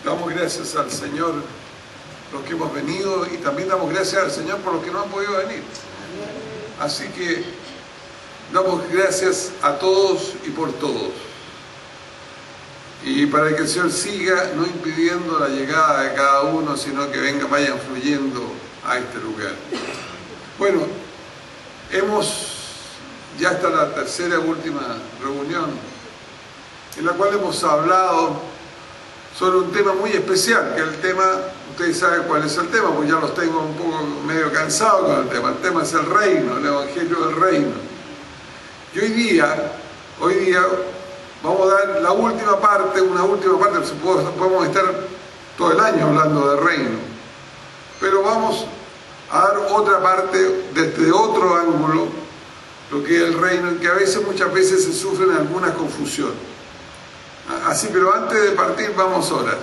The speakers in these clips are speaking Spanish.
Damos gracias al Señor los que hemos venido y también damos gracias al Señor por los que no han podido venir. Así que damos gracias a todos y por todos. Y para que el Señor siga no impidiendo la llegada de cada uno, sino que vayan fluyendo a este lugar. Bueno, ya está la tercera y última reunión en la cual hemos hablado sobre un tema muy especial, que el tema, ustedes saben cuál es el tema, pues ya los tengo un poco medio cansados con el tema. El tema es el reino, el evangelio del reino. Y hoy día vamos a dar una última parte, podemos estar todo el año hablando del reino, pero vamos a dar otra parte desde otro ángulo, lo que es el reino, en que muchas veces se sufren algunas confusiones. Así, pero antes de partir vamos a orar.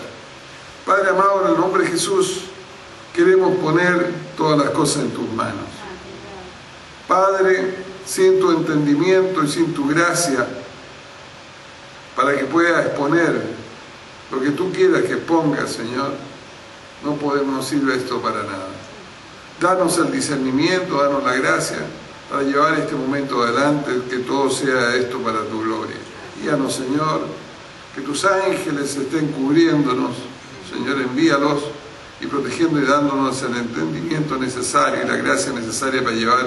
Padre amado, en el nombre de Jesús queremos poner todas las cosas en tus manos. Padre, sin tu entendimiento y sin tu gracia, para que puedas exponer lo que tú quieras que pongas, Señor, no sirve esto para nada. Danos el discernimiento, danos la gracia para llevar este momento adelante, que todo sea esto para tu gloria. Guíanos, Señor, que tus ángeles estén cubriéndonos, Señor, envíalos y protegiendo y dándonos el entendimiento necesario y la gracia necesaria para llevar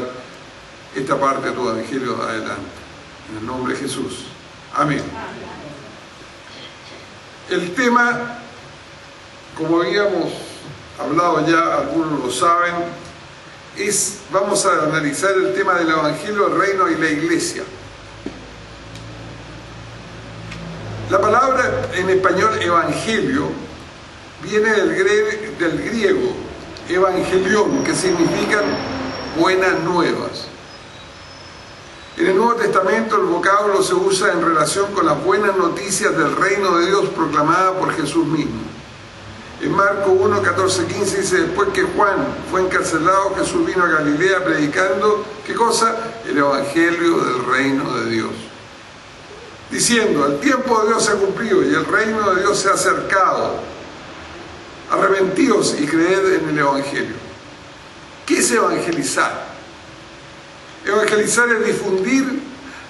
esta parte de tu evangelio adelante. En el nombre de Jesús. Amén. El tema, como habíamos hablado ya, algunos lo saben, vamos a analizar el tema del evangelio, el reino y la iglesia. La palabra en español evangelio viene del griego evangelión, que significan buenas nuevas. En el Nuevo Testamento el vocablo se usa en relación con las buenas noticias del reino de Dios proclamada por Jesús mismo. En Marcos 1, 14, 15 dice: después que Juan fue encarcelado, Jesús vino a Galilea predicando, ¿qué cosa? El evangelio del reino de Dios, diciendo: el tiempo de Dios se ha cumplido y el reino de Dios se ha acercado. Arrepentíos y creed en el evangelio. ¿Qué es evangelizar? Evangelizar es difundir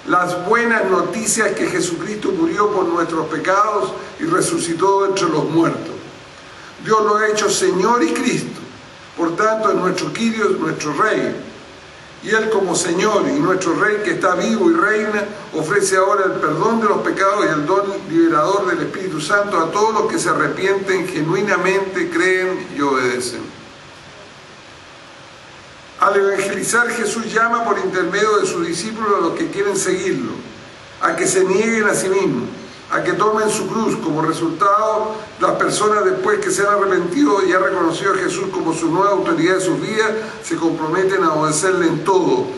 las buenas noticias que Jesucristo murió por nuestros pecados y resucitó entre los muertos. Dios lo ha hecho Señor y Cristo, por tanto es nuestro Kyrios, nuestro Rey. Y Él, como Señor y nuestro Rey que está vivo y reina, ofrece ahora el perdón de los pecados y el don liberador del Espíritu Santo a todos los que se arrepienten, genuinamente creen y obedecen. Al evangelizar, Jesús llama por intermedio de sus discípulos a los que quieren seguirlo, a que se nieguen a sí mismos, a que tomen su cruz. Como resultado, las personas, después que se han arrepentido y han reconocido a Jesús como su nueva autoridad de sus vidas, se comprometen a obedecerle en todo.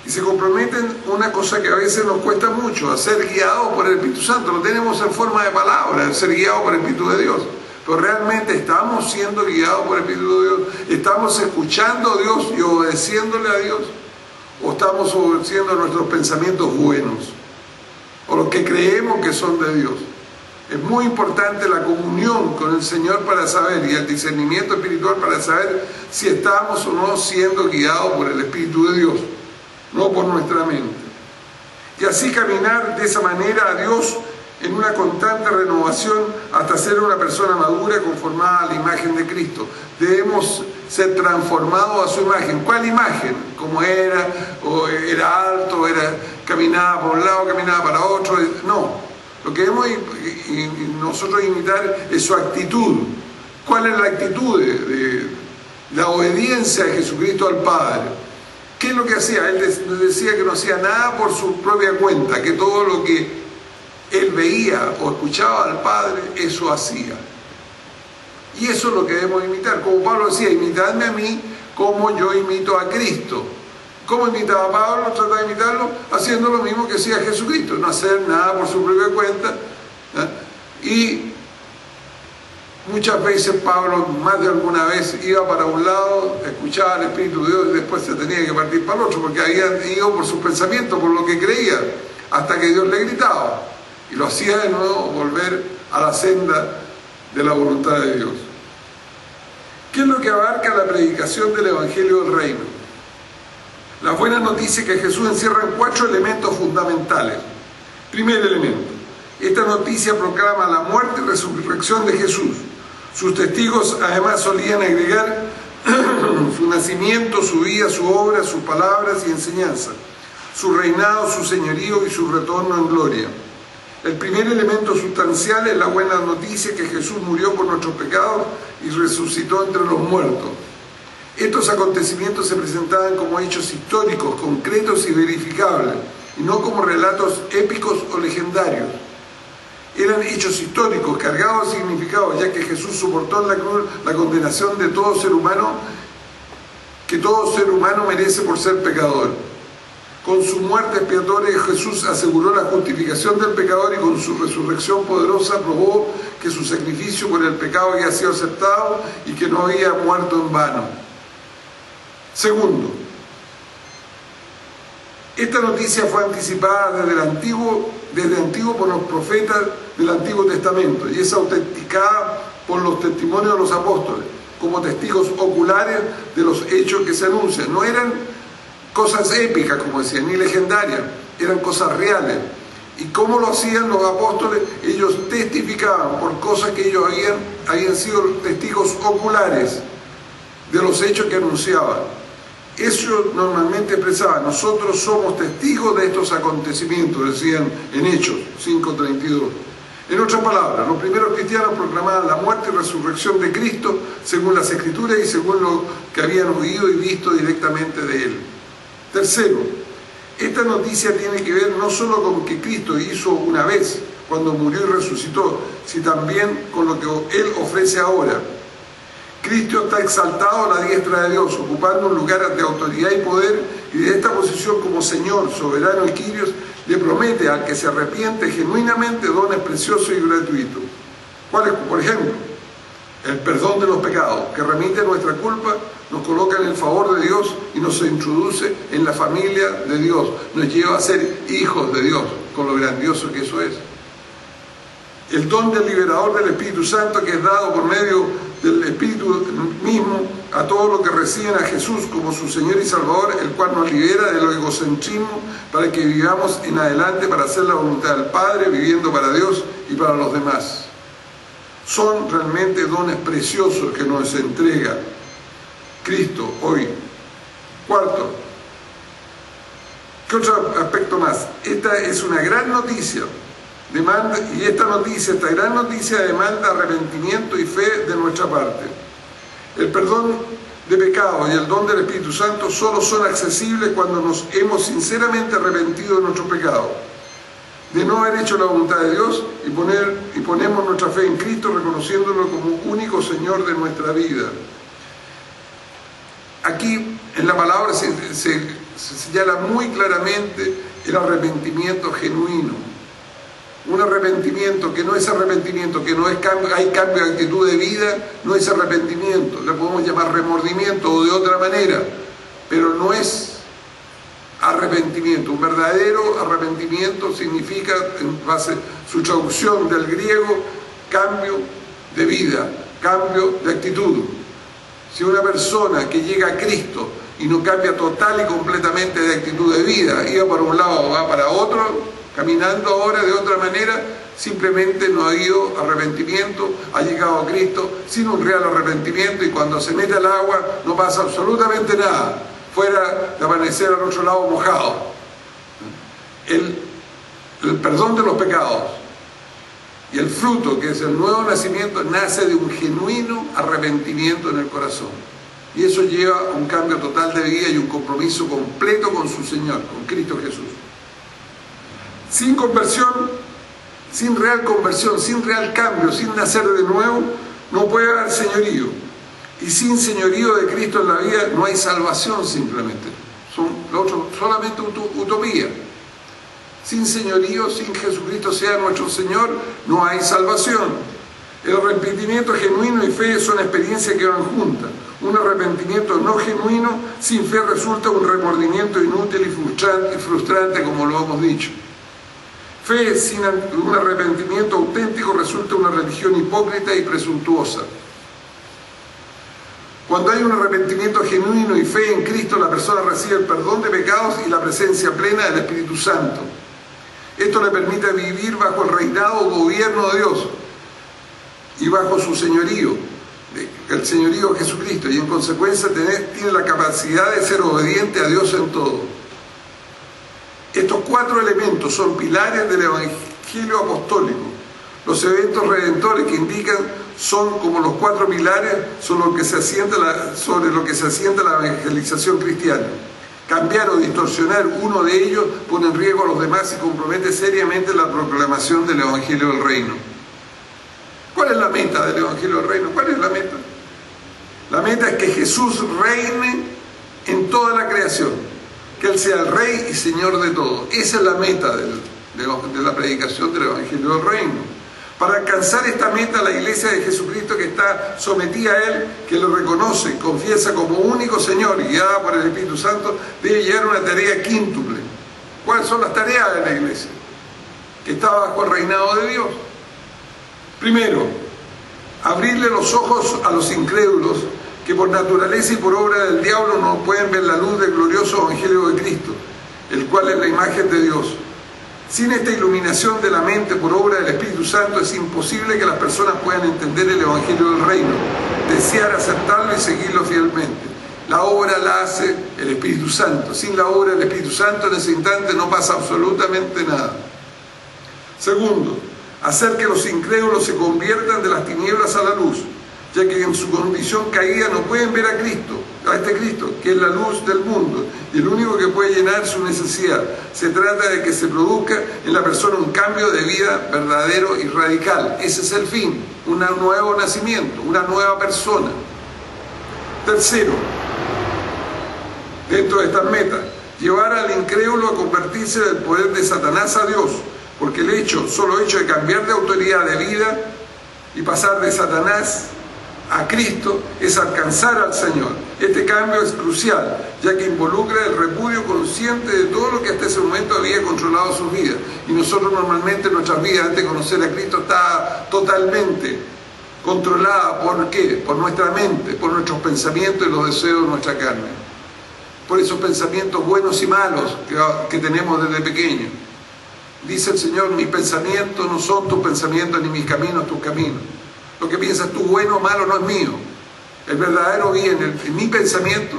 Y se comprometen una cosa que a veces nos cuesta mucho: a ser guiados por el Espíritu Santo. Lo tenemos en forma de palabra, el ser guiados por el Espíritu de Dios. Pero realmente estamos siendo guiados por el Espíritu de Dios, estamos escuchando a Dios y obedeciéndole a Dios, o estamos obedeciendo a nuestros pensamientos buenos, o los que creemos que son de Dios. Es muy importante la comunión con el Señor para saber, y el discernimiento espiritual para saber si estamos o no siendo guiados por el Espíritu de Dios, no por nuestra mente. Y así caminar de esa manera a Dios en una constante renovación hasta ser una persona madura conformada a la imagen de Cristo. Debemos ser transformados a su imagen. ¿Cuál imagen? ¿Cómo era? ¿O era alto? ¿Caminaba para un lado, caminaba para otro? No. Lo que debemos nosotros imitar es su actitud. ¿Cuál es la actitud de la obediencia de Jesucristo al Padre? ¿Qué es lo que hacía? Él decía que no hacía nada por su propia cuenta, que todo lo que Él veía o escuchaba al Padre, eso hacía. Y eso es lo que debemos imitar. Como Pablo decía: imitadme a mí como yo imito a Cristo. ¿Cómo imitaba a Pablo? Trataba de imitarlo haciendo lo mismo que hacía Jesucristo, no hacer nada por su propia cuenta. Y muchas veces Pablo, más de alguna vez, iba para un lado, escuchaba al Espíritu de Dios y después se tenía que partir para el otro, porque había ido por sus pensamientos, por lo que creía, hasta que Dios le gritaba. Y lo hacía de nuevo volver a la senda de la voluntad de Dios. ¿Qué es lo que abarca la predicación del Evangelio del Reino? Las buenas noticias que Jesús encierran 4 elementos fundamentales. Primer elemento: esta noticia proclama la muerte y resurrección de Jesús. Sus testigos además solían agregar su nacimiento, su vida, su obra, sus palabras y enseñanza, su reinado, su señorío y su retorno en gloria. El primer elemento sustancial es la buena noticia que Jesús murió por nuestros pecados y resucitó entre los muertos. Estos acontecimientos se presentaban como hechos históricos, concretos y verificables, y no como relatos épicos o legendarios. Eran hechos históricos, cargados de significado, ya que Jesús soportó en la cruz la condenación de todo ser humano, que todo ser humano merece por ser pecador. Con su muerte expiatoria Jesús aseguró la justificación del pecador y con su resurrección poderosa probó que su sacrificio por el pecado había sido aceptado y que no había muerto en vano. Segundo, esta noticia fue anticipada desde antiguo por los profetas del Antiguo Testamento y es autenticada por los testimonios de los apóstoles como testigos oculares de los hechos que se anuncian. No eran cosas épicas, como decían, ni legendarias, eran cosas reales. ¿Y cómo lo hacían los apóstoles? Ellos testificaban por cosas que ellos habían sido testigos oculares de los hechos que anunciaban. Ellos normalmente expresaban: nosotros somos testigos de estos acontecimientos, decían en Hechos 5:32. En otras palabras, los primeros cristianos proclamaban la muerte y resurrección de Cristo según las Escrituras y según lo que habían oído y visto directamente de Él. Tercero, esta noticia tiene que ver no solo con que Cristo hizo una vez cuando murió y resucitó, sino también con lo que Él ofrece ahora. Cristo está exaltado a la diestra de Dios, ocupando un lugar de autoridad y poder, y de esta posición como Señor, soberano y Kyrios, le promete al que se arrepiente genuinamente dones preciosos y gratuitos. ¿Cuáles? Por ejemplo, el perdón de los pecados, que remite nuestra culpa, nos coloca en el favor de Dios y nos introduce en la familia de Dios, nos lleva a ser hijos de Dios, con lo grandioso que eso es. El don del liberador del Espíritu Santo, que es dado por medio del Espíritu mismo a todos los que reciben a Jesús como su Señor y Salvador, el cual nos libera del egocentrismo para que vivamos en adelante para hacer la voluntad del Padre, viviendo para Dios y para los demás. Son realmente dones preciosos que nos entrega Cristo hoy. Cuarto, ¿qué otro aspecto más? Esta es una gran noticia. Esta gran noticia demanda arrepentimiento y fe de nuestra parte. El perdón de pecados y el don del Espíritu Santo solo son accesibles cuando nos hemos sinceramente arrepentido de nuestros pecados, de no haber hecho la voluntad de Dios y ponemos nuestra fe en Cristo, reconociéndolo como único Señor de nuestra vida. Aquí en la palabra se señala muy claramente el arrepentimiento genuino. Un arrepentimiento que no es cambio, hay cambio de actitud de vida, no es arrepentimiento, le podemos llamar remordimiento o de otra manera, pero no es arrepentimiento. Un verdadero arrepentimiento significa, en base a su traducción del griego, cambio de vida, cambio de actitud. Si una persona que llega a Cristo y no cambia total y completamente de actitud de vida, iba para un lado o va para otro, caminando ahora de otra manera, simplemente no ha habido arrepentimiento, ha llegado a Cristo sin un real arrepentimiento, y cuando se mete al agua no pasa absolutamente nada, fuera de amanecer al otro lado mojado. El perdón de los pecados y el fruto, que es el nuevo nacimiento, nace de un genuino arrepentimiento en el corazón. Y eso lleva a un cambio total de vida y un compromiso completo con su Señor, con Cristo Jesús. Sin conversión, sin real cambio, sin nacer de nuevo, no puede haber señorío. Y sin señorío de Cristo en la vida no hay salvación simplemente. Solamente utopía. Sin señorío, sin Jesucristo sea nuestro Señor, no hay salvación. El arrepentimiento genuino y fe son experiencias que van juntas. Un arrepentimiento no genuino, sin fe, resulta un remordimiento inútil y frustrante, como lo hemos dicho. Fe sin un arrepentimiento auténtico resulta una religión hipócrita y presuntuosa. Cuando hay un arrepentimiento genuino y fe en Cristo, la persona recibe el perdón de pecados y la presencia plena del Espíritu Santo. Esto le permite vivir bajo el reinado o gobierno de Dios y bajo su señorío, el señorío de Jesucristo, y en consecuencia tiene la capacidad de ser obediente a Dios en todo. Estos 4 elementos son pilares del Evangelio apostólico. Los eventos redentores que indican son como los 4 pilares sobre lo que se asienta la evangelización cristiana. Cambiar o distorsionar uno de ellos pone en riesgo a los demás y compromete seriamente la proclamación del Evangelio del Reino. ¿Cuál es la meta del Evangelio del Reino? ¿Cuál es la meta? La meta es que Jesús reine en toda la creación, que Él sea el Rey y Señor de todo. Esa es la meta de la predicación del Evangelio del Reino. Para alcanzar esta meta, la Iglesia de Jesucristo, que está sometida a Él, que lo reconoce, confiesa como único Señor y guiada por el Espíritu Santo, debe llevar una tarea quíntuple. ¿Cuáles son las tareas de la Iglesia? Que está bajo el reinado de Dios. Primero, abrirle los ojos a los incrédulos que por naturaleza y por obra del diablo no pueden ver la luz del glorioso Evangelio de Cristo, el cual es la imagen de Dios. Sin esta iluminación de la mente por obra del Espíritu Santo es imposible que las personas puedan entender el Evangelio del Reino, desear aceptarlo y seguirlo fielmente. La obra la hace el Espíritu Santo. Sin la obra del Espíritu Santo en ese instante no pasa absolutamente nada. Segundo, hacer que los incrédulos se conviertan de las tinieblas a la luz, ya que en su condición caída no pueden ver a Cristo, a este Cristo, que es la luz del mundo, y el único que puede llenar su necesidad. Se trata de que se produzca en la persona un cambio de vida verdadero y radical. Ese es el fin, un nuevo nacimiento, una nueva persona. Tercero, dentro de estas metas, llevar al incrédulo a convertirse del poder de Satanás a Dios, porque solo hecho de cambiar de autoridad de vida y pasar de Satanás a Cristo es alcanzar al Señor. Este cambio es crucial, ya que involucra el repudio consciente de todo lo que hasta ese momento había controlado sus vidas. Y nosotros normalmente nuestras vidas antes de conocer a Cristo está totalmente controlada. ¿Por qué? Por nuestra mente, por nuestros pensamientos y los deseos de nuestra carne. Por esos pensamientos buenos y malos que tenemos desde pequeños. Dice el Señor, mis pensamientos no son tus pensamientos, ni mis caminos tus caminos. Lo que piensas tú bueno o malo no es mío. El verdadero bien, mi pensamiento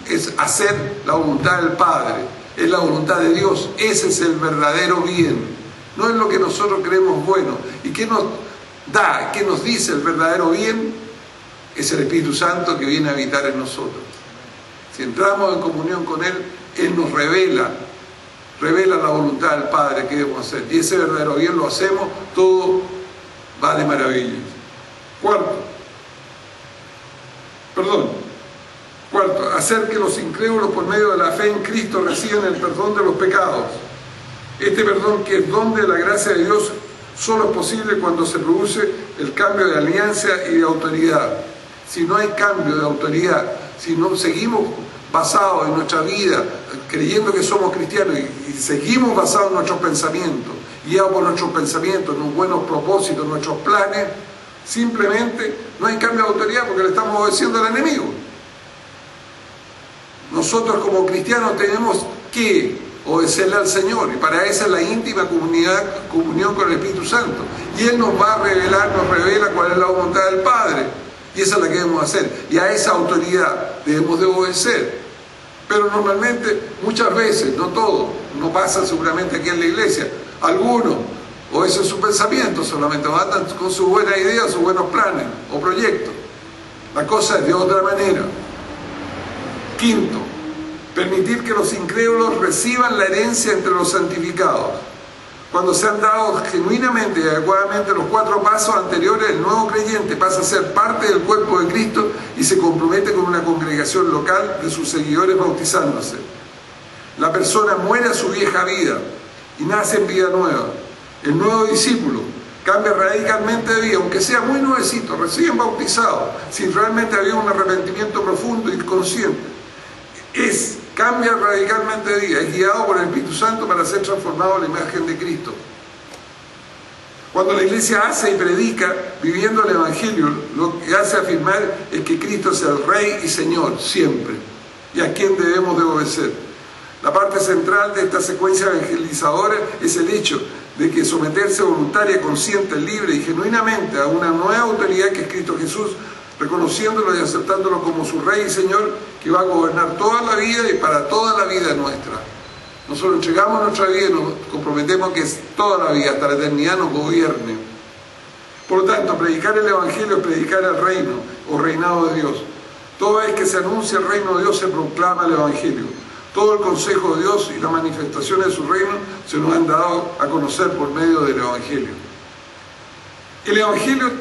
es hacer la voluntad del Padre, es la voluntad de Dios. Ese es el verdadero bien. No es lo que nosotros creemos bueno. ¿Y qué nos da, qué nos dice el verdadero bien? Es el Espíritu Santo que viene a habitar en nosotros. Si entramos en comunión con Él, Él nos revela la voluntad del Padre que debemos hacer. Y ese verdadero bien lo hacemos, todo va de maravilla. Cuarto, hacer que los incrédulos por medio de la fe en Cristo reciban el perdón de los pecados. Este perdón, que es don de la gracia de Dios, solo es posible cuando se produce el cambio de alianza y de autoridad. Si no hay cambio de autoridad, si no seguimos basados en nuestra vida, creyendo que somos cristianos y seguimos basados en nuestros pensamientos, guiados por nuestros pensamientos, nuestros buenos propósitos, nuestros planes, simplemente no hay cambio de autoridad porque le estamos obedeciendo al enemigo. Nosotros como cristianos tenemos que obedecerle al Señor, y para eso es la íntima comunión con el Espíritu Santo. Y Él nos va a revelar, nos revela cuál es la voluntad del Padre, y esa es la que debemos hacer, y a esa autoridad debemos de obedecer. Pero normalmente, muchas veces, no todo, no pasa seguramente aquí en la iglesia, algunos obedecen su pensamiento solamente, andan con sus buenas ideas, sus buenos planes o proyectos. La cosa es de otra manera. Quinto, permitir que los incrédulos reciban la herencia entre los santificados. Cuando se han dado genuinamente y adecuadamente los 4 pasos anteriores, el nuevo creyente pasa a ser parte del cuerpo de Cristo y se compromete con una congregación local de sus seguidores bautizándose. La persona muere a su vieja vida y nace en vida nueva. El nuevo discípulo cambia radicalmente de vida, aunque sea muy nuevecito, recién bautizado, si realmente había un arrepentimiento profundo y consciente. Es cambia radicalmente de vida, es guiado por el Espíritu Santo para ser transformado a la imagen de Cristo. Cuando la iglesia hace y predica, viviendo el Evangelio, lo que hace afirmar es que Cristo es el Rey y Señor, siempre, y a quien debemos de obedecer. La parte central de esta secuencia evangelizadora es el hecho de que someterse voluntaria, consciente, libre y genuinamente a una nueva autoridad que es Cristo Jesús, reconociéndolo y aceptándolo como su Rey y Señor, que va a gobernar toda la vida y para toda la vida nuestra. Nosotros entregamos nuestra vida y nos comprometemos que es toda la vida, hasta la eternidad nos gobierne. Por lo tanto, predicar el Evangelio es predicar el reino o reinado de Dios. Toda vez que se anuncia el reino de Dios se proclama el Evangelio. Todo el consejo de Dios y las manifestaciones de su reino se nos han dado a conocer por medio del Evangelio. El Evangelio,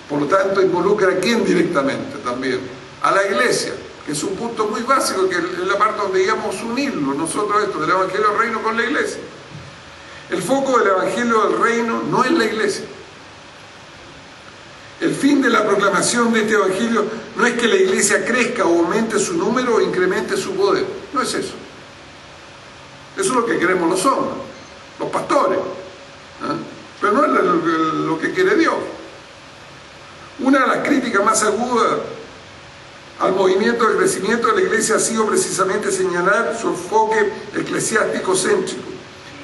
por lo tanto, involucra a quién directamente también, a la iglesia, que es un punto muy básico, que es la parte donde íbamos a unirlo nosotros esto, del Evangelio del Reino con la iglesia. El foco del Evangelio del Reino no es la iglesia. El fin de la proclamación de este Evangelio no es que la iglesia crezca o aumente su número o incremente su poder. No es eso. Eso es lo que queremos los hombres, los pastores. Pero no es lo que quiere Dios. Una de las críticas más agudas al movimiento de crecimiento de la iglesia ha sido precisamente señalar su enfoque eclesiástico céntrico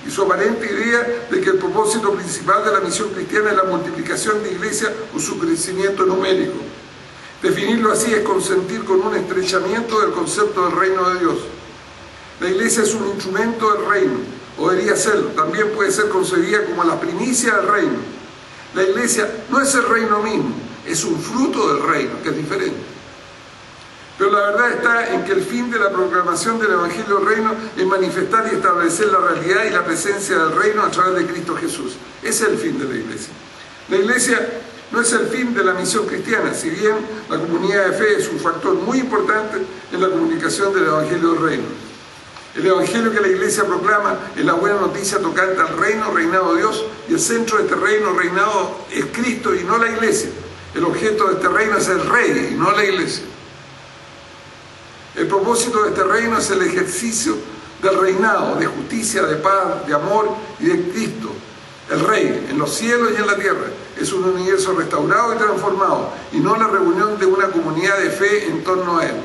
y su aparente idea de que el propósito principal de la misión cristiana es la multiplicación de iglesias o su crecimiento numérico. Definirlo así es consentir con un estrechamiento del concepto del reino de Dios. La iglesia es un instrumento del reino, o debería serlo. También puede ser concebida como la primicia del reino. La iglesia no es el reino mismo, es un fruto del reino, que es diferente. Pero la verdad está en que el fin de la proclamación del Evangelio del Reino es manifestar y establecer la realidad y la presencia del Reino a través de Cristo Jesús. Ese es el fin de la iglesia. La iglesia no es el fin de la misión cristiana, si bien la comunidad de fe es un factor muy importante en la comunicación del Evangelio del Reino. El Evangelio que la iglesia proclama es la buena noticia tocante al reino, reinado de Dios, y el centro de este reino, reinado, es Cristo y no la iglesia. El objeto de este reino es el Rey y no la iglesia. El propósito de este reino es el ejercicio del reinado, de justicia, de paz, de amor y de Cristo, el Rey, en los cielos y en la tierra. Es un universo restaurado y transformado, y no la reunión de una comunidad de fe en torno a Él.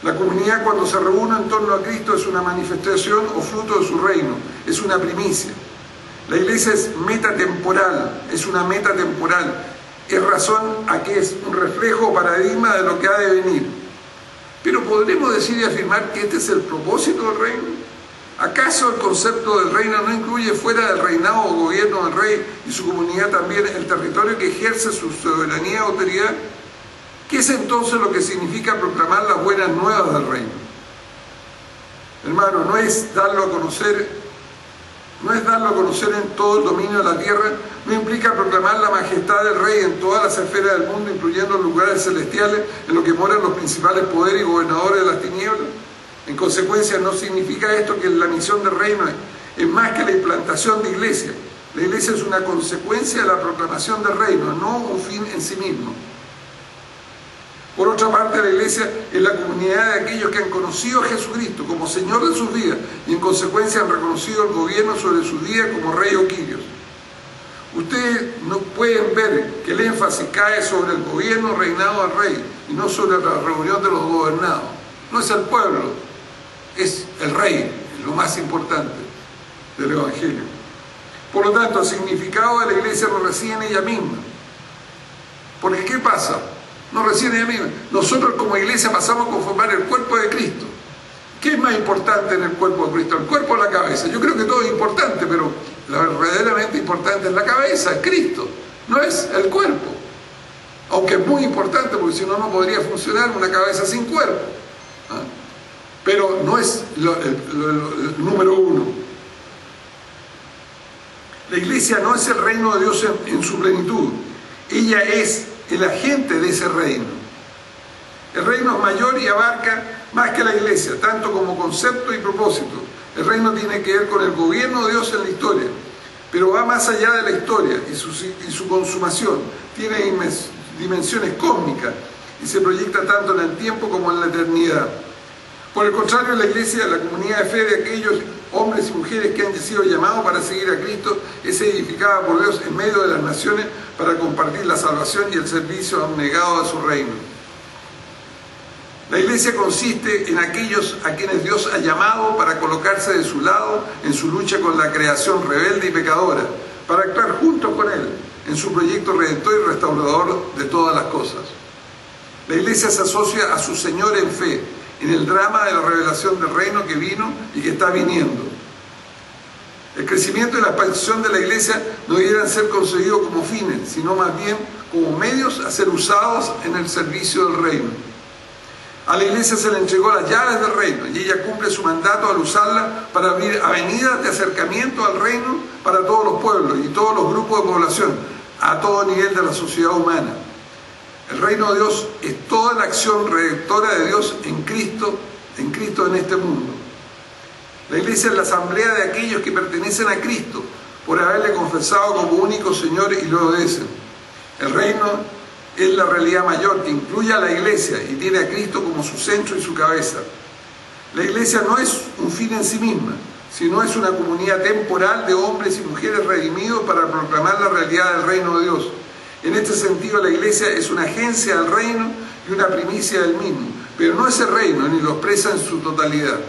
La comunidad, cuando se reúne en torno a Cristo, es una manifestación o fruto de su reino, es una primicia. La iglesia es metatemporal, es una meta temporal, es razón a que es un reflejo o paradigma de lo que ha de venir. Pero ¿podremos decir y afirmar que este es el propósito del reino? ¿Acaso el concepto del reino no incluye fuera del reinado o gobierno del rey y su comunidad también el territorio que ejerce su soberanía y autoridad? ¿Qué es entonces lo que significa proclamar las buenas nuevas del reino? Hermano, no es darlo a conocer en todo el dominio de la tierra, no implica proclamar la majestad del Rey en todas las esferas del mundo, incluyendo los lugares celestiales en los que moran los principales poderes y gobernadores de las tinieblas. En consecuencia, no significa esto que la misión del reino es más que la implantación de iglesia. La iglesia es una consecuencia de la proclamación del reino, no un fin en sí mismo. Por otra parte, la iglesia es la comunidad de aquellos que han conocido a Jesucristo como Señor de sus vidas y en consecuencia han reconocido el gobierno sobre sus vidas como Rey o Quirios. Ustedes no pueden ver que el énfasis cae sobre el gobierno reinado del Rey y no sobre la reunión de los gobernados. No es el pueblo, es el Rey, es lo más importante del Evangelio. Por lo tanto, el significado de la iglesia no reside en ella misma. Porque ¿qué pasa? No reside en ella misma. Nosotros como iglesia pasamos a conformar el cuerpo de Cristo. ¿Qué es más importante en el cuerpo de Cristo? ¿El cuerpo o la cabeza? Yo creo que todo es importante, pero lo verdaderamente importante es la cabeza, es Cristo, no es el cuerpo. Aunque es muy importante, porque si no, no podría funcionar una cabeza sin cuerpo. Pero no es el número uno. La iglesia no es el reino de Dios en su plenitud. Ella es el agente de ese reino. El reino es mayor y abarca más que la iglesia, tanto como concepto y propósito. El reino tiene que ver con el gobierno de Dios en la historia, pero va más allá de la historia y su consumación. Tiene dimensiones cósmicas y se proyecta tanto en el tiempo como en la eternidad. Por el contrario, la iglesia, la comunidad de fe de aquellos hombres y mujeres que han sido llamados para seguir a Cristo, es edificada por Dios en medio de las naciones para compartir la salvación y el servicio abnegado a su reino. La iglesia consiste en aquellos a quienes Dios ha llamado para colocarse de su lado en su lucha con la creación rebelde y pecadora, para actuar juntos con Él en su proyecto redentor y restaurador de todas las cosas. La iglesia se asocia a su Señor en fe, en el drama de la revelación del reino que vino y que está viniendo. El crecimiento y la expansión de la iglesia no debieran ser concebidos como fines, sino más bien como medios a ser usados en el servicio del reino. A la iglesia se le entregó las llaves del reino y ella cumple su mandato al usarla para abrir avenidas de acercamiento al reino para todos los pueblos y todos los grupos de población, a todo nivel de la sociedad humana. El reino de Dios es toda la acción redentora de Dios en Cristo en este mundo. La iglesia es la asamblea de aquellos que pertenecen a Cristo por haberle confesado como único Señor y lo obedecen. El reino es la realidad mayor que incluye a la iglesia y tiene a Cristo como su centro y su cabeza. La iglesia no es un fin en sí misma, sino es una comunidad temporal de hombres y mujeres redimidos para proclamar la realidad del reino de Dios. En este sentido, la iglesia es una agencia del reino y una primicia del mismo, pero no es el reino ni lo expresa en su totalidad.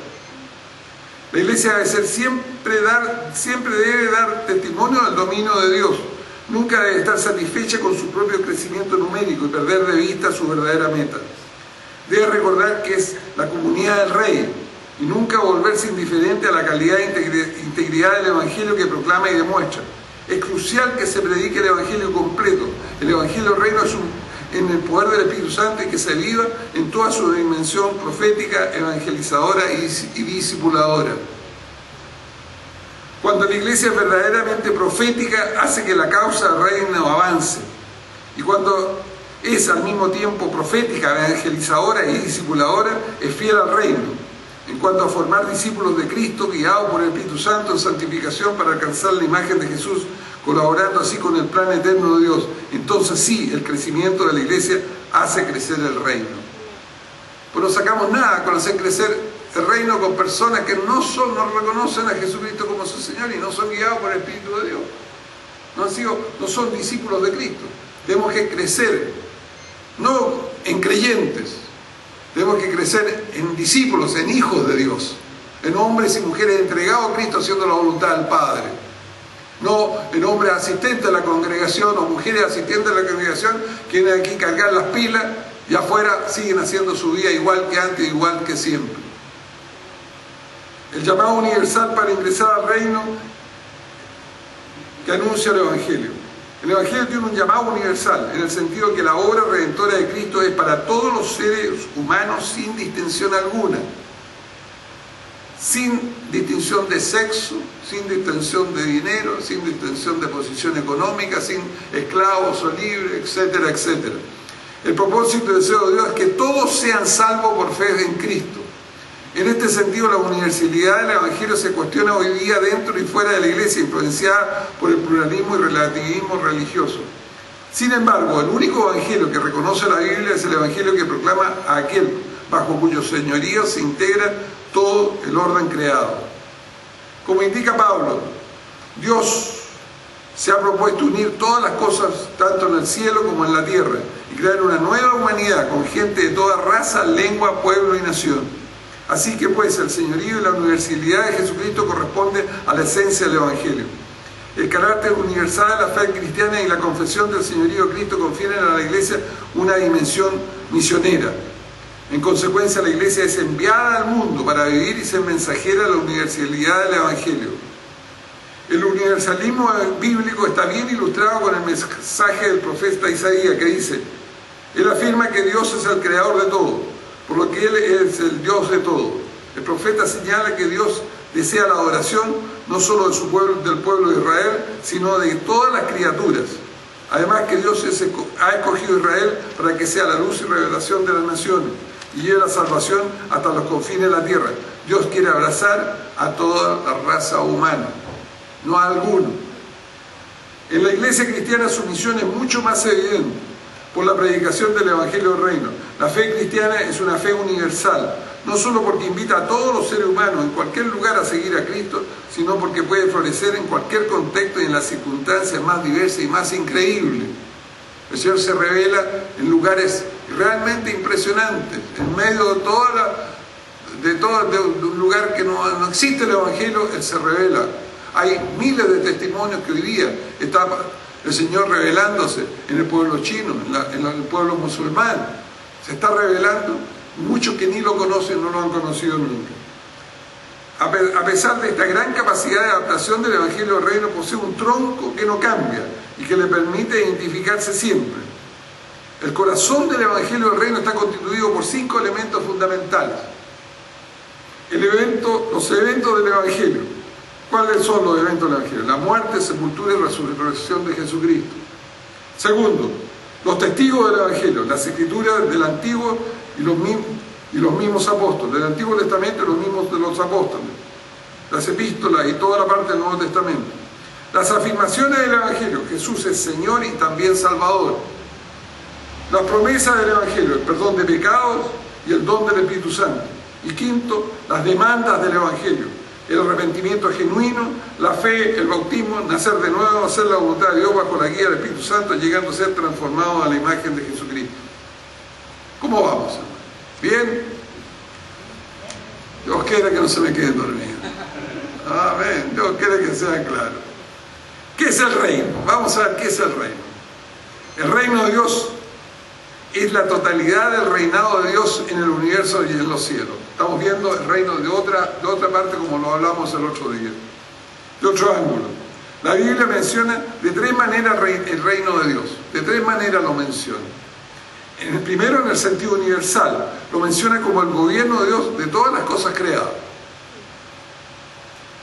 La iglesia siempre debe dar testimonio del dominio de Dios. Nunca debe estar satisfecha con su propio crecimiento numérico y perder de vista su verdadera meta. Debe recordar que es la comunidad del Rey y nunca volverse indiferente a la calidad e integridad del Evangelio que proclama y demuestra. Es crucial que se predique el Evangelio completo. El Evangelio del Reino es en el poder del Espíritu Santo y que se viva en toda su dimensión profética, evangelizadora y discipuladora. Cuando la iglesia es verdaderamente profética, hace que la causa del reino avance. Y cuando es al mismo tiempo profética, evangelizadora y discipuladora, es fiel al reino. En cuanto a formar discípulos de Cristo, guiados por el Espíritu Santo en santificación para alcanzar la imagen de Jesús, colaborando así con el plan eterno de Dios, entonces sí, el crecimiento de la iglesia hace crecer el reino. Pero no sacamos nada con hacer crecer el reino con personas que no reconocen a Jesucristo como su Señor y no son guiados por el Espíritu de Dios. No son discípulos de Cristo. Tenemos que crecer, no en creyentes, tenemos que crecer en discípulos, en hijos de Dios, en hombres y mujeres entregados a Cristo haciendo la voluntad del Padre. No en hombres asistentes a la congregación o mujeres asistentes a la congregación que vienen aquí a cargar las pilas y afuera siguen haciendo su vida igual que antes, igual que siempre. El llamado universal para ingresar al reino que anuncia el Evangelio. El Evangelio tiene un llamado universal, en el sentido que la obra redentora de Cristo es para todos los seres humanos sin distinción alguna. Sin distinción de sexo, sin distinción de dinero, sin distinción de posición económica, sin esclavos o libres, etcétera, etcétera. El propósito y deseo de Dios es que todos sean salvos por fe en Cristo. En este sentido, la universalidad del Evangelio se cuestiona hoy día dentro y fuera de la iglesia, influenciada por el pluralismo y relativismo religioso. Sin embargo, el único Evangelio que reconoce la Biblia es el Evangelio que proclama a aquel bajo cuyo señorío se integra todo el orden creado. Como indica Pablo, Dios se ha propuesto unir todas las cosas, tanto en el cielo como en la tierra, y crear una nueva humanidad con gente de toda raza, lengua, pueblo y nación. Así que pues el señorío y la universalidad de Jesucristo corresponde a la esencia del Evangelio. El carácter universal de la fe cristiana y la confesión del señorío de Cristo confieren a la iglesia una dimensión misionera. En consecuencia, la iglesia es enviada al mundo para vivir y ser mensajera de la universalidad del Evangelio. El universalismo bíblico está bien ilustrado con el mensaje del profeta Isaías, que dice: Él afirma que Dios es el creador de todo, por lo que Él es el Dios de todo. El profeta señala que Dios desea la adoración no solo del pueblo de Israel, sino de todas las criaturas. Además que Dios ha escogido a Israel para que sea la luz y revelación de las naciones y lleve la salvación hasta los confines de la tierra. Dios quiere abrazar a toda la raza humana, no a alguno. En la iglesia cristiana su misión es mucho más evidente por la predicación del Evangelio del Reino. La fe cristiana es una fe universal. no solo porque invita a todos los seres humanos en cualquier lugar a seguir a Cristo, sino porque puede florecer en cualquier contexto y en las circunstancias más diversas y más increíbles. El Señor se revela en lugares realmente impresionantes, en medio de un lugar que no existe el Evangelio, Él se revela. Hay miles de testimonios que hoy día está el Señor revelándose en el pueblo chino, en el pueblo musulmán. Se está revelando, muchos que ni lo conocen no lo han conocido nunca. A pesar de esta gran capacidad de adaptación del Evangelio del Reino, posee un tronco que no cambia y que le permite identificarse siempre. El corazón del Evangelio del Reino está constituido por 5 elementos fundamentales. Los eventos del Evangelio. ¿Cuáles son los eventos del Evangelio? La muerte, sepultura y resurrección de Jesucristo. Segundo, los testigos del Evangelio, las escrituras del Antiguo y los mismos apóstoles, del Antiguo Testamento y los mismos de los apóstoles, las epístolas y toda la parte del Nuevo Testamento. Las afirmaciones del Evangelio, Jesús es Señor y también Salvador. Las promesas del Evangelio, el perdón de pecados y el don del Espíritu Santo. Y quinto, las demandas del Evangelio, el arrepentimiento genuino, la fe, el bautismo, nacer de nuevo, hacer la voluntad de Dios bajo la guía del Espíritu Santo, llegando a ser transformado a la imagen de Jesucristo. ¿Cómo vamos, hermano? ¿Bien? Dios quiere que no se me queden dormidos. Amén. Dios quiere que sea claro. ¿Qué es el reino? Vamos a ver qué es el reino. El reino de Dios es la totalidad del reinado de Dios en el universo y en los cielos. Estamos viendo el reino de otra parte, como lo hablamos el otro día, de otro ángulo. La Biblia menciona de 3 maneras el reino de Dios. De 3 maneras lo menciona. Primero, en el sentido universal, lo menciona como el gobierno de Dios de todas las cosas creadas.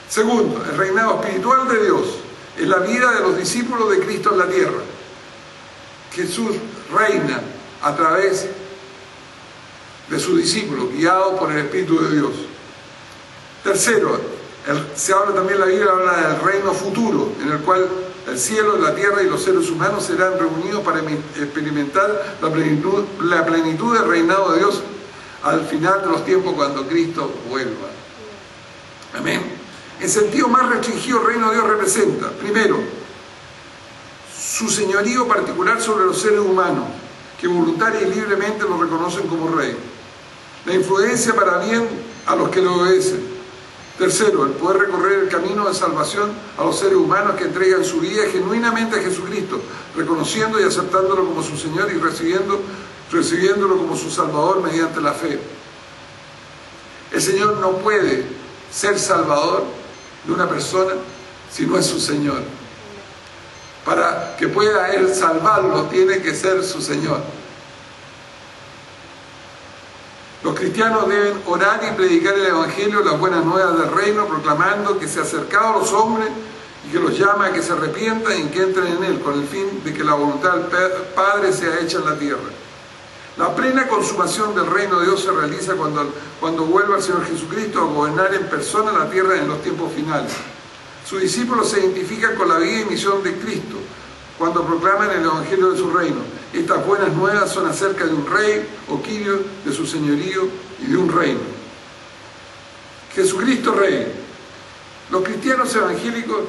Segundo, el reinado espiritual de Dios es la vida de los discípulos de Cristo en la tierra. Jesús reina a través de sus discípulos, guiados por el Espíritu de Dios. Tercero, se habla también, la Biblia habla del reino futuro, en el cual el cielo, la tierra y los seres humanos serán reunidos para experimentar la plenitud del reinado de Dios al final de los tiempos, cuando Cristo vuelva. Amén. En sentido más restringido, el reino de Dios representa, primero, su señorío particular sobre los seres humanos, que voluntaria y libremente lo reconocen como rey. La influencia para bien a los que le obedecen. Tercero, el poder recorrer el camino de salvación a los seres humanos que entregan su vida genuinamente a Jesucristo, reconociendo y aceptándolo como su Señor y recibiéndolo como su Salvador mediante la fe. El Señor no puede ser Salvador de una persona si no es su Señor. Para que pueda Él salvarlo, tiene que ser su Señor. Los cristianos deben orar y predicar el Evangelio, las buenas nuevas del reino, proclamando que se ha acercado a los hombres y que los llama a que se arrepientan y que entren en Él, con el fin de que la voluntad del Padre sea hecha en la tierra. La plena consumación del reino de Dios se realiza cuando vuelva el Señor Jesucristo a gobernar en persona la tierra en los tiempos finales. Sus discípulos se identifican con la vida y misión de Cristo cuando proclaman el Evangelio de su reino. Estas buenas nuevas son acerca de un rey o quirio, de su señorío y de un reino. Jesucristo Rey. Los cristianos evangélicos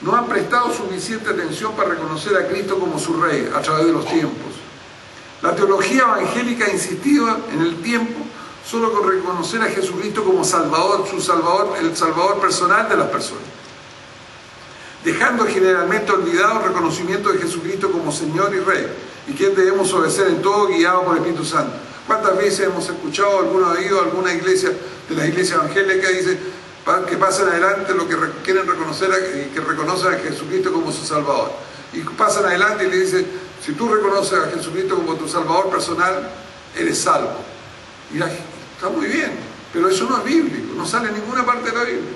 no han prestado suficiente atención para reconocer a Cristo como su Rey a través de los tiempos. La teología evangélica ha insistido en el tiempo solo con reconocer a Jesucristo como Salvador, el Salvador personal de las personas, dejando generalmente olvidado el reconocimiento de Jesucristo como Señor y Rey, y quien debemos obedecer en todo, guiado por el Espíritu Santo. ¿Cuántas veces hemos escuchado, algunos ha ido a alguna iglesia de la iglesia evangélica y dice que pasen adelante los que quieren reconocer que reconocen a Jesucristo como su Salvador? Y pasan adelante y le dice, si tú reconoces a Jesucristo como tu Salvador personal, eres salvo. Y está muy bien, pero eso no es bíblico, no sale en ninguna parte de la Biblia.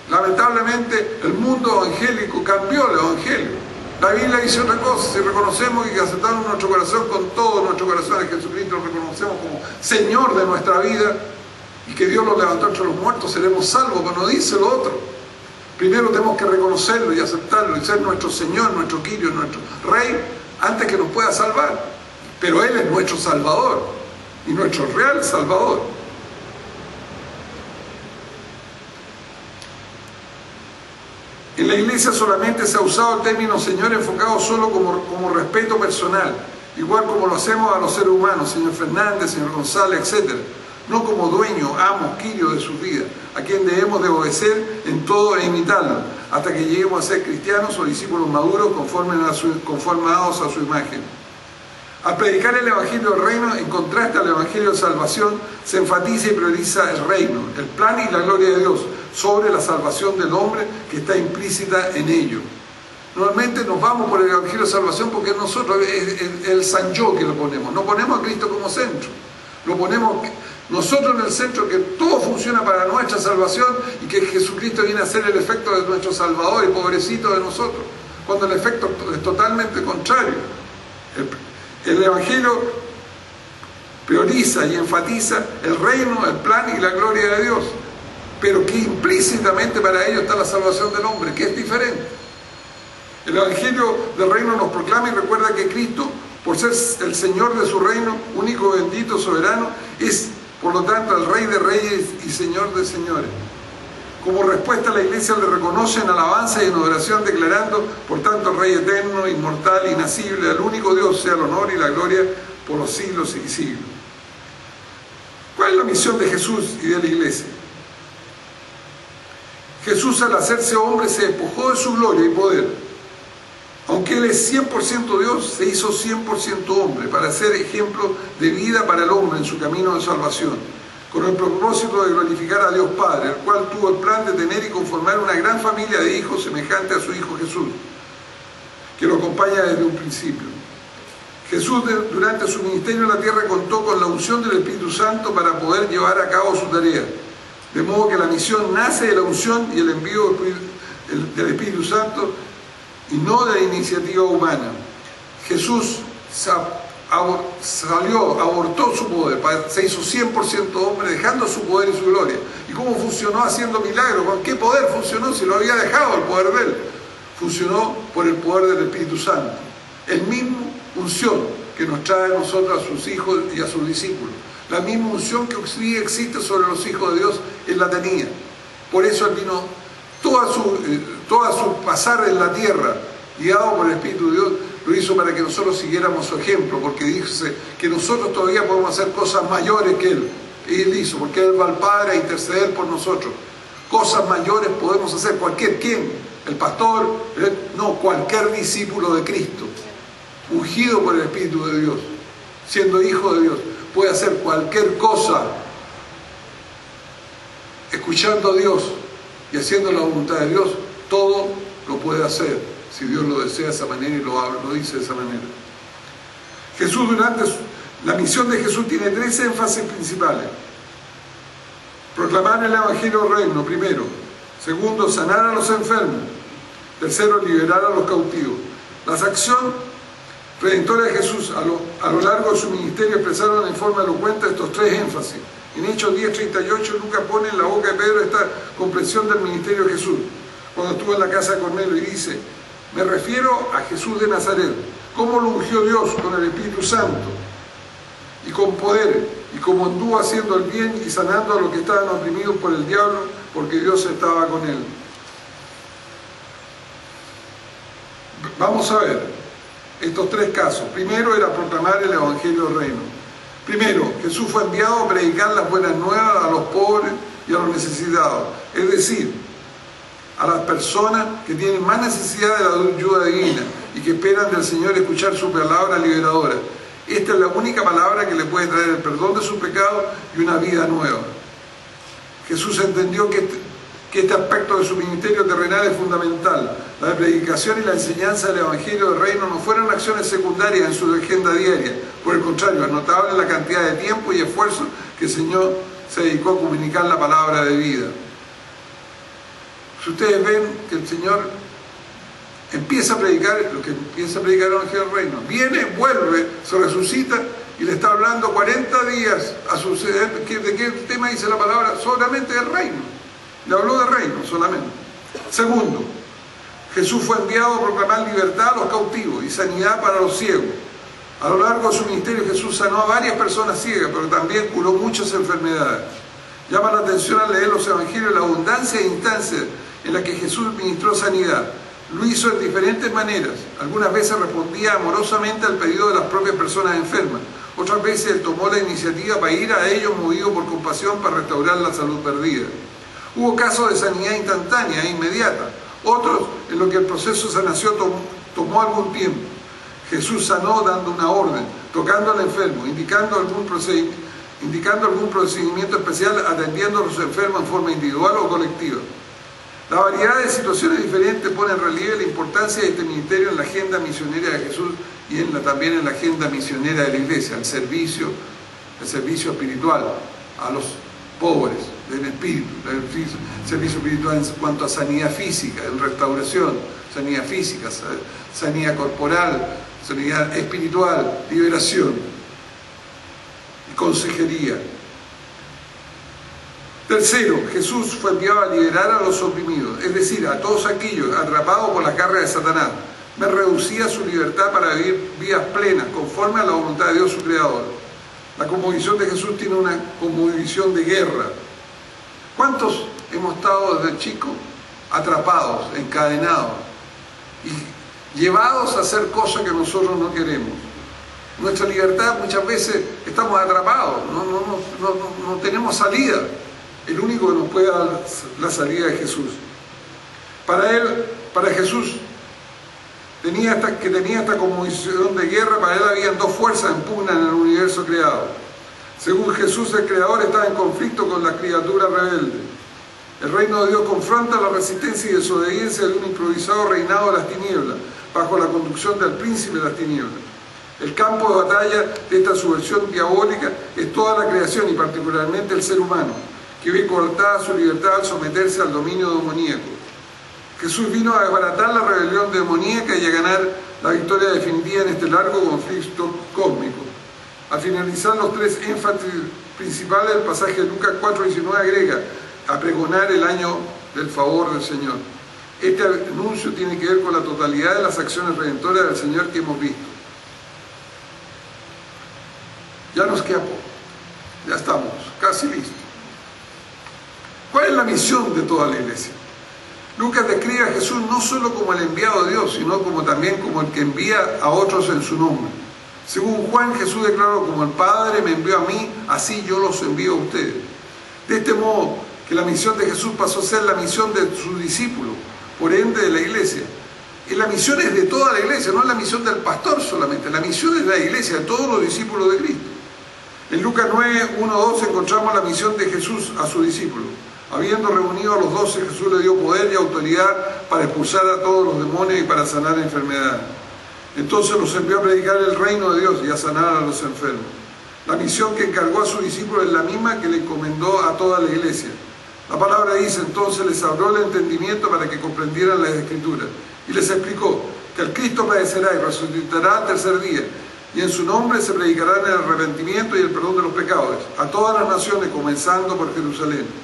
Lamentablemente el mundo evangélico cambió el evangelio. La Biblia dice otra cosa: si reconocemos y aceptamos en nuestro corazón, con todo nuestro corazón, a Jesucristo, lo reconocemos como Señor de nuestra vida y que Dios lo levantó entre los muertos, seremos salvos. Pero no dice lo otro. Primero tenemos que reconocerlo y aceptarlo y ser nuestro Señor, nuestro Quirio, nuestro Rey, antes que nos pueda salvar. Pero Él es nuestro Salvador. y nuestro real Salvador. En la iglesia solamente se ha usado el término Señor enfocado solo como respeto personal, igual como lo hacemos a los seres humanos, señor Fernández, señor González, etc. No como dueño, amo, quirio de sus vidas, a quien debemos de obedecer en todo e imitarlo, hasta que lleguemos a ser cristianos o discípulos maduros conformados a su imagen. Al predicar el Evangelio del Reino, en contraste al Evangelio de Salvación, se enfatiza y prioriza el reino, el plan y la gloria de Dios, sobre la salvación del hombre que está implícita en ello. Normalmente nos vamos por el Evangelio de Salvación porque nosotros, es el San Yo que lo ponemos, no ponemos a Cristo como centro, lo ponemos nosotros en el centro, que todo funciona para nuestra salvación y que Jesucristo viene a ser el efecto de nuestro Salvador y pobrecito de nosotros, cuando el efecto es totalmente contrario. El Evangelio prioriza y enfatiza el reino, el plan y la gloria de Dios, pero que implícitamente para ello está la salvación del hombre, que es diferente. El Evangelio del reino nos proclama y recuerda que Cristo, por ser el Señor de su reino, único, bendito, soberano, es por lo tanto el Rey de Reyes y Señor de Señores. Como respuesta, la Iglesia le reconoce en alabanza y en adoración, declarando, por tanto, el Rey eterno, inmortal, inasible, al único Dios sea el honor y la gloria por los siglos y siglos. ¿Cuál es la misión de Jesús y de la Iglesia? Jesús, al hacerse hombre, se despojó de su gloria y poder. Aunque Él es 100% Dios, se hizo 100% hombre para ser ejemplo de vida para el hombre en su camino de salvación, con el propósito de glorificar a Dios Padre, el cual tuvo el plan de tener y conformar una gran familia de hijos semejante a su Hijo Jesús, que lo acompaña desde un principio. Jesús, durante su ministerio en la tierra, contó con la unción del Espíritu Santo para poder llevar a cabo su tarea, de modo que la misión nace de la unción y el envío del Espíritu Santo y no de la iniciativa humana. Jesús abortó su poder, se hizo 100% hombre, dejando su poder y su gloria. ¿Y cómo funcionó? Haciendo milagros. ¿Con qué poder funcionó si lo había dejado el poder de Él? Funcionó por el poder del Espíritu Santo. El mismo unción que nos trae a nosotros, a sus hijos y a sus discípulos. La misma unción que hoy existe sobre los hijos de Dios, Él la tenía. Por eso Él vino, toda su pasar en la tierra, guiado por el Espíritu de Dios, lo hizo para que nosotros siguiéramos su ejemplo, porque dice que nosotros todavía podemos hacer cosas mayores que Él. Y Él hizo, porque Él va al Padre a interceder por nosotros. Cosas mayores podemos hacer ¿quién? El pastor, no, cualquier discípulo de Cristo, ungido por el Espíritu de Dios, siendo hijo de Dios, puede hacer cualquier cosa, escuchando a Dios y haciendo la voluntad de Dios. Todo lo puede hacer, si Dios lo desea de esa manera y lo dice de esa manera. Jesús, la misión de Jesús tiene 3 énfasis principales. Proclamar el Evangelio del Reino, primero. Segundo, sanar a los enfermos. Tercero, liberar a los cautivos. La acción redentora de Jesús a lo largo de su ministerio expresaron en forma elocuente estos 3 énfasis. En Hechos 10:38, Lucas pone en la boca de Pedro esta comprensión del ministerio de Jesús, cuando estuvo en la casa de Cornelio, y dice: me refiero a Jesús de Nazaret, cómo lo ungió Dios con el Espíritu Santo y con poder, y cómo anduvo haciendo el bien y sanando a los que estaban oprimidos por el diablo, porque Dios estaba con él. Vamos a ver estos 3 casos. Primero era proclamar el Evangelio del Reino. Primero, Jesús fue enviado a predicar las buenas nuevas a los pobres y a los necesitados, es decir, a las personas que tienen más necesidad de la ayuda divina y que esperan del Señor escuchar su palabra liberadora. Esta es la única palabra que le puede traer el perdón de sus pecados y una vida nueva. Jesús entendió que este aspecto de su ministerio terrenal es fundamental. La predicación y la enseñanza del Evangelio del Reino no fueron acciones secundarias en su agenda diaria. Por el contrario, es notable la cantidad de tiempo y esfuerzo que el Señor se dedicó a comunicar la palabra de vida. Si ustedes ven que el Señor empieza a predicar, lo que empieza a predicar el Evangelio del Reino, viene, vuelve, se resucita y le está hablando 40 días a su... ¿De qué tema dice la palabra? Solamente del reino. Le habló del reino solamente. Segundo, Jesús fue enviado a proclamar libertad a los cautivos y sanidad para los ciegos, A lo largo de su ministerio Jesús sanó a varias personas ciegas, pero también curó muchas enfermedades. Llama la atención al leer los evangelios la abundancia de instancias en las que Jesús ministró sanidad. Lo hizo en diferentes maneras. Algunas veces respondía amorosamente al pedido de las propias personas enfermas. Otras veces él tomó la iniciativa para ir a ellos movido por compasión para restaurar la salud perdida. Hubo casos de sanidad instantánea e inmediata. Otros en los que el proceso de sanación tomó algún tiempo. Jesús sanó dando una orden, tocando al enfermo, indicando algún procedimiento especial, atendiendo a los enfermos en forma individual o colectiva. La variedad de situaciones diferentes pone en relieve la importancia de este ministerio en la agenda misionera de Jesús y también en la agenda misionera de la Iglesia, el servicio espiritual a los pobres del espíritu, el servicio espiritual en cuanto a sanidad física, en restauración, sanidad física, sanidad corporal, sanidad espiritual, liberación y consejería. Tercero, Jesús fue enviado a liberar a los oprimidos, es decir, a todos aquellos atrapados por las garras de Satanás. Me reducía su libertad para vivir vidas plenas, conforme a la voluntad de Dios su Creador. La cosmovisión de Jesús tiene una cosmovisión de guerra. ¿Cuántos hemos estado desde chicos atrapados, encadenados y llevados a hacer cosas que nosotros no queremos? Nuestra libertad muchas veces estamos atrapados, no tenemos salida. El único que nos puede dar la salida es Jesús. Para Jesús, que tenía esta cosmovisión de guerra, para él habían dos fuerzas en pugna en el universo creado. Según Jesús, el Creador estaba en conflicto con la criatura rebelde. El reino de Dios confronta la resistencia y desobediencia de un improvisado reinado de las tinieblas, bajo la conducción del príncipe de las tinieblas. El campo de batalla de esta subversión diabólica es toda la creación y particularmente el ser humano, que ve cortada su libertad al someterse al dominio demoníaco. Jesús vino a desbaratar la rebelión demoníaca y a ganar la victoria definitiva en este largo conflicto cósmico. Al finalizar los tres énfasis principales del pasaje de Lucas 4:19 agrega: a pregonar el año del favor del Señor. Este anuncio tiene que ver con la totalidad de las acciones redentoras del Señor que hemos visto. Ya nos queda poco, ya estamos casi listos. ¿Cuál es la misión de toda la iglesia? Lucas describe a Jesús no solo como el enviado de Dios, sino también como el que envía a otros en su nombre. Según Juan, Jesús declaró: como el Padre me envió a mí, así yo los envío a ustedes. De este modo, que la misión de Jesús pasó a ser la misión de sus discípulos, por ende de la iglesia. Y la misión es de toda la iglesia, no es la misión del pastor solamente, la misión es de la iglesia, de todos los discípulos de Cristo. En Lucas 9:1-2 encontramos la misión de Jesús a sus discípulos. Habiendo reunido a los 12, Jesús le dio poder y autoridad para expulsar a todos los demonios y para sanar enfermedades. Entonces los envió a predicar el reino de Dios y a sanar a los enfermos. La misión que encargó a sus discípulos es la misma que le encomendó a toda la iglesia. La palabra dice: entonces les abrió el entendimiento para que comprendieran las Escrituras. Y les explicó que el Cristo padecerá y resucitará al tercer día. Y en su nombre se predicarán el arrepentimiento y el perdón de los pecados a todas las naciones, comenzando por Jerusalén.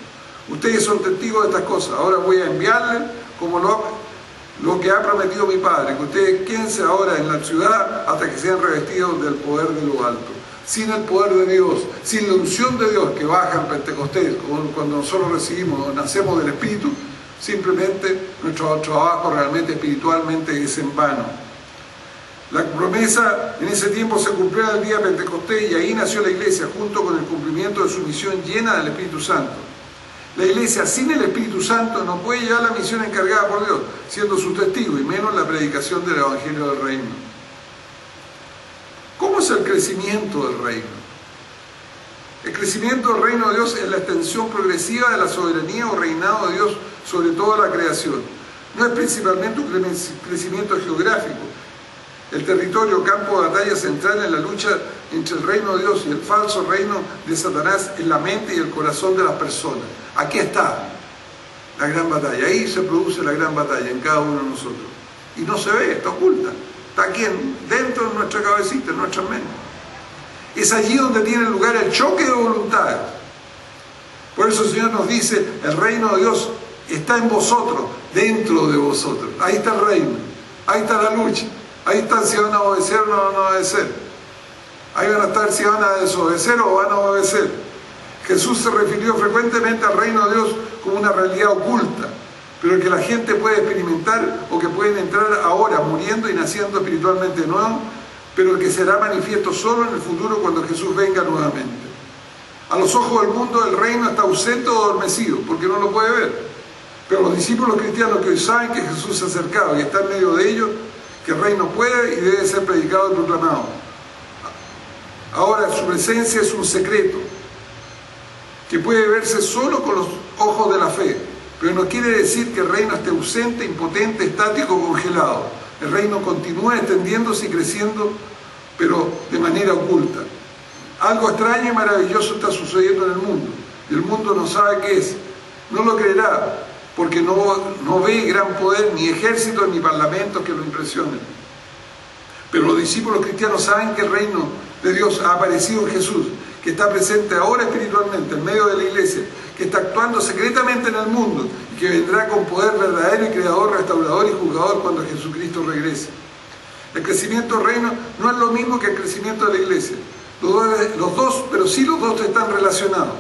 Ustedes son testigos de estas cosas. Ahora voy a enviarles como lo que ha prometido mi Padre, que ustedes quédense ahora en la ciudad hasta que sean revestidos del poder de lo alto. Sin el poder de Dios, sin la unción de Dios que baja en Pentecostés, cuando nosotros recibimos, nacemos del Espíritu, simplemente nuestro trabajo realmente espiritualmente es en vano. La promesa en ese tiempo se cumplió en el día de Pentecostés y ahí nació la iglesia, junto con el cumplimiento de su misión llena del Espíritu Santo. La iglesia sin el Espíritu Santo no puede llevar la misión encargada por Dios, siendo su testigo, y menos la predicación del Evangelio del Reino. ¿Cómo es el crecimiento del reino? El crecimiento del reino de Dios es la extensión progresiva de la soberanía o reinado de Dios sobre toda la creación. No es principalmente un crecimiento geográfico. El territorio o campo de batalla central en la lucha entre el reino de Dios y el falso reino de Satanás en la mente y el corazón de las personas. Aquí está la gran batalla, ahí se produce la gran batalla en cada uno de nosotros. Y no se ve, está oculta, está aquí dentro de nuestra cabecita, en nuestra mente. Es allí donde tiene lugar el choque de voluntades. Por eso el Señor nos dice: el reino de Dios está en vosotros, dentro de vosotros. Ahí está el reino, ahí está la lucha. Ahí están si van a obedecer o no van a obedecer. Ahí van a estar si van a desobedecer o van a obedecer. Jesús se refirió frecuentemente al reino de Dios como una realidad oculta, pero que la gente puede experimentar o que pueden entrar ahora muriendo y naciendo espiritualmente de nuevo, pero que será manifiesto solo en el futuro cuando Jesús venga nuevamente. A los ojos del mundo el reino está ausente o adormecido, porque no lo puede ver. Pero los discípulos cristianos que hoy saben que Jesús se ha acercado y está en medio de ellos, que el reino puede y debe ser predicado y proclamado. Ahora su presencia es un secreto que puede verse solo con los ojos de la fe, pero no quiere decir que el reino esté ausente, impotente, estático, congelado. El reino continúa extendiéndose y creciendo, pero de manera oculta. Algo extraño y maravilloso está sucediendo en el mundo, y el mundo no sabe qué es. No lo creerá, porque no ve gran poder, ni ejércitos, ni parlamentos que lo impresionen. Pero los discípulos cristianos saben que el reino de Dios ha aparecido en Jesús, que está presente ahora espiritualmente en medio de la iglesia, que está actuando secretamente en el mundo y que vendrá con poder verdadero y creador, restaurador y juzgador cuando Jesucristo regrese. El crecimiento del reino no es lo mismo que el crecimiento de la iglesia. Los dos están relacionados.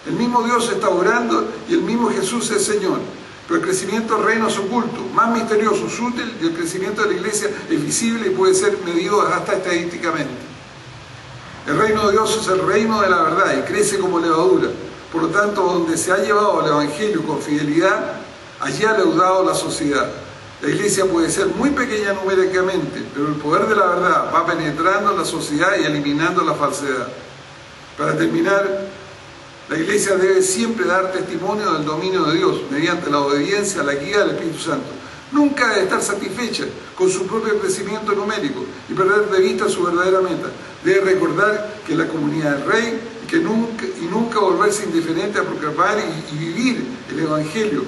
El mismo Dios está obrando y el mismo Jesús es Señor. Pero el crecimiento del reino es oculto, más misterioso, sutil, y el crecimiento de la iglesia es visible y puede ser medido hasta estadísticamente. El reino de Dios es el reino de la verdad y crece como levadura. Por lo tanto, donde se ha llevado el evangelio con fidelidad, allí ha leudado la sociedad. La iglesia puede ser muy pequeña numéricamente, pero el poder de la verdad va penetrando en la sociedad y eliminando la falsedad. Para terminar, la iglesia debe siempre dar testimonio del dominio de Dios mediante la obediencia a la guía del Espíritu Santo. Nunca debe estar satisfecha con su propio crecimiento numérico y perder de vista su verdadera meta. Debe recordar que la comunidad del Rey y nunca volverse indiferente a proclamar y vivir el Evangelio.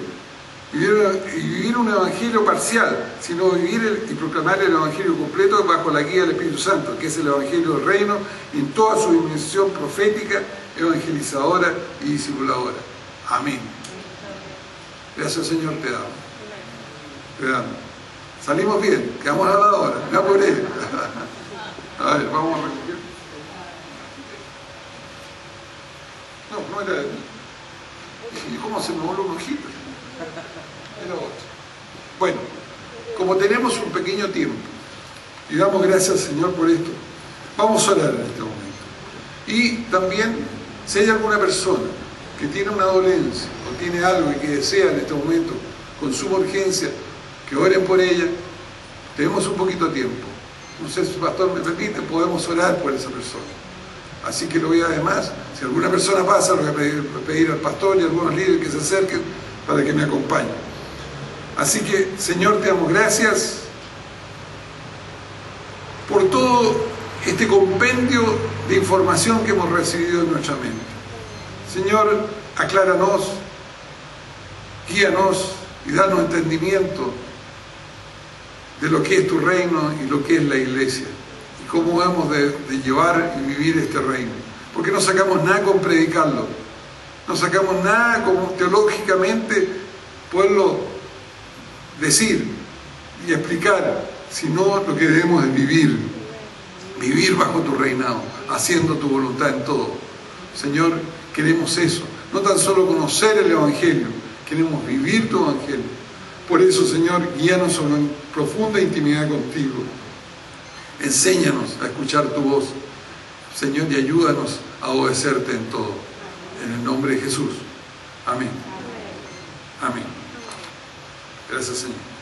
Vivir un Evangelio parcial, sino vivir y proclamar el Evangelio completo bajo la guía del Espíritu Santo, que es el Evangelio del Reino en toda su dimensión profética, evangelizadora y discipuladora. Amén. Gracias, Señor, te damos. Te damos. Salimos bien, quedamos a la hora, me apuré. A ver, vamos a recoger. No era. ¿Y cómo se me voló un ojito? Era otro. Bueno, como tenemos un pequeño tiempo y damos gracias, Señor, por esto, vamos a orar en este momento. Y también, si hay alguna persona que tiene una dolencia o tiene algo y que desea en este momento con suma urgencia que oren por ella, tenemos un poquito de tiempo. No sé si el pastor me permite, podemos orar por esa persona. Así que lo voy a, además, si alguna persona pasa, lo voy a pedir al pastor y a algunos líderes que se acerquen para que me acompañen. Así que, Señor, te damos gracias por todo este compendio de información que hemos recibido en nuestra mente. Señor, acláranos, guíanos y danos entendimiento de lo que es tu reino y lo que es la iglesia y cómo hemos de llevar y vivir este reino. Porque no sacamos nada con predicarlo, no sacamos nada con teológicamente poderlo decir y explicar, sino lo que debemos de vivir bajo tu reinado, haciendo tu voluntad en todo. Señor, queremos eso, no tan solo conocer el Evangelio, queremos vivir tu Evangelio. Por eso, Señor, guíanos a una profunda intimidad contigo. Enséñanos a escuchar tu voz, Señor, y ayúdanos a obedecerte en todo. En el nombre de Jesús. Amén. Amén. Gracias, Señor.